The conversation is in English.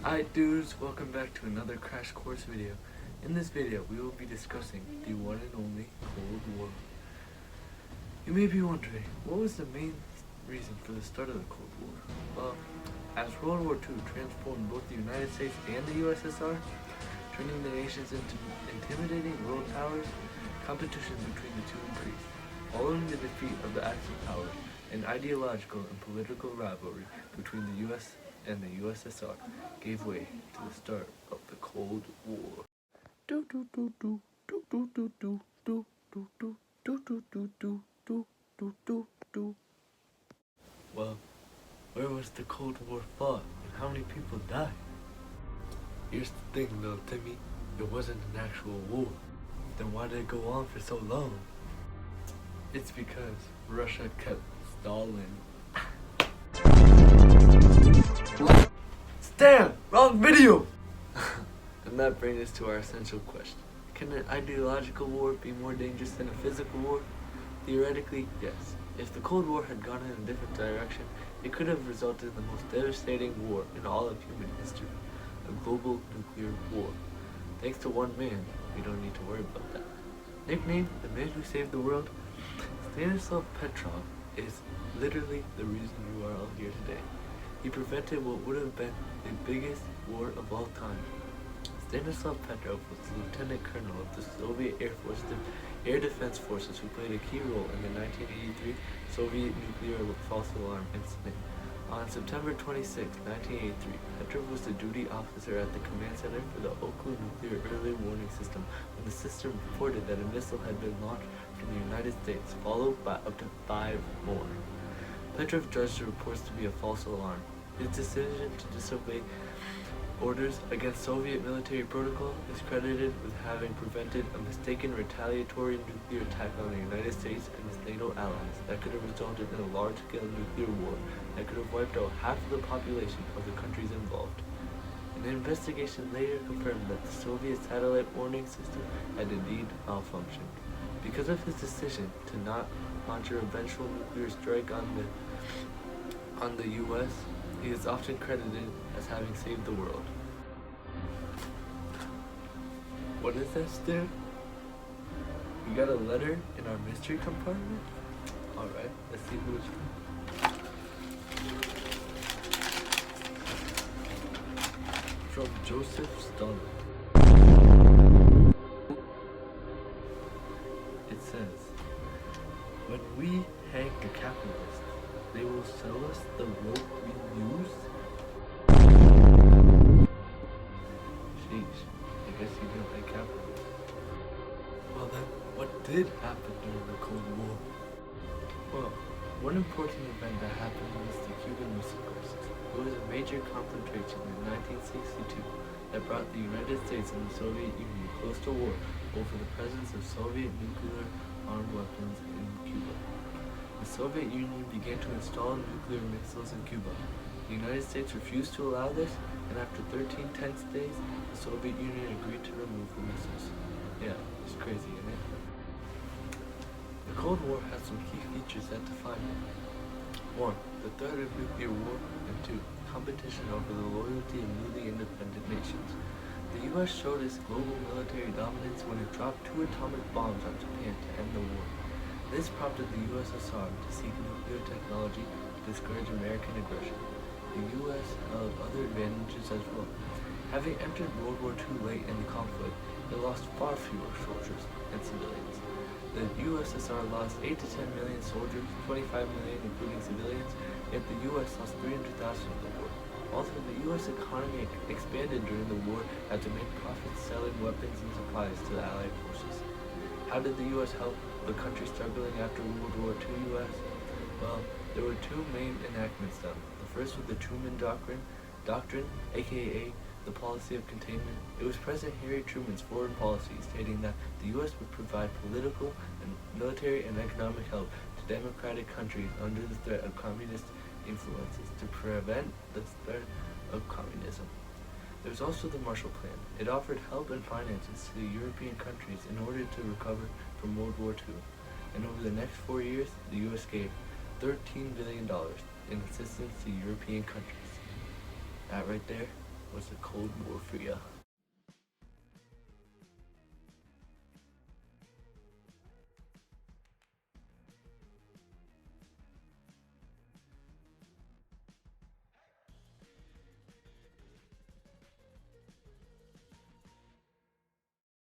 Alright dudes, welcome back to another crash course video. In this video, we will be discussing the one and only Cold War. You may be wondering, what was the main reason for the start of the Cold War? Well, as World War II transformed both the United States and the USSR, turning the nations into intimidating world powers, competition between the two increased. Following the defeat of the Axis powers, an ideological and political rivalry between the US and the USSR gave way to the start of the Cold War. Well, where was the Cold War fought and how many people died? Here's the thing though, Timmy, it wasn't an actual war. Then why did it go on for so long? It's because Russia kept stalling. Damn! Wrong video! And that brings us to our essential question. Can an ideological war be more dangerous than a physical war? Theoretically, yes. If the Cold War had gone in a different direction, it could have resulted in the most devastating war in all of human history. A global nuclear war. Thanks to one man, we don't need to worry about that. Nicknamed the man who saved the world, Stanislav Petrov is literally the reason you are all here today. He prevented what would have been the biggest war of all time. Stanislav Petrov was the lieutenant colonel of the Soviet Air Force Air Defense Forces who played a key role in the 1983 Soviet nuclear false alarm incident. On September 26, 1983, Petrov was the duty officer at the command center for the Oku nuclear early warning system when the system reported that a missile had been launched from the United States, followed by up to 5 more. Petrov judged the reports to be a false alarm. His decision to disobey orders against Soviet military protocol is credited with having prevented a mistaken retaliatory nuclear attack on the United States and its NATO allies that could have resulted in a large-scale nuclear war that could have wiped out half of the population of the countries involved. An investigation later confirmed that the Soviet satellite warning system had indeed malfunctioned. Because of his decision to not launch a eventual nuclear strike on the US, he is often credited as having saved the world. What is this, dude? We got a letter in our mystery compartment? Alright, let's see who it's from. From Joseph Stalin. It says, when we hang the capitalists, they will sell us the rope we use? Sheesh, I guess you didn't like capitalism. Well then, what did happen during the Cold War? Well, one important event that happened was the Cuban Missile Crisis. It was a major confrontation in 1962 that brought the United States and the Soviet Union close to war over the presence of Soviet nuclear armed weapons in Cuba. The Soviet Union began to install nuclear missiles in Cuba. The United States refused to allow this, and after 13 tense days, the Soviet Union agreed to remove the missiles. Yeah, it's crazy, isn't it? The Cold War has some key features that define it. 1. The threat of nuclear war, and 2. Competition over the loyalty of newly independent nations. The US showed its global military dominance when it dropped 2 atomic bombs on Japan to end the war. This prompted the USSR to seek nuclear technology to discourage American aggression. The US held other advantages as well. Having entered World War II late in the conflict, it lost far fewer soldiers and civilians. The USSR lost 8 to 10 million soldiers, 25 million including civilians, yet the US lost 300,000 in the war. Also, the US economy expanded during the war as it made profits selling weapons and supplies to the Allied forces. How did the US help the country struggling after World War II US? Well, there were 2 main enactments done. The first was the Truman Doctrine, aka the policy of containment. It was President Harry Truman's foreign policy stating that the US would provide political and military and economic help to democratic countries under the threat of communist influences to prevent the spread of communism. There was also the Marshall Plan. It offered help and finances to the European countries in order to recover from World War II. And over the next 4 years, the US gave $13 billion in assistance to European countries. That right there was the Cold War for you?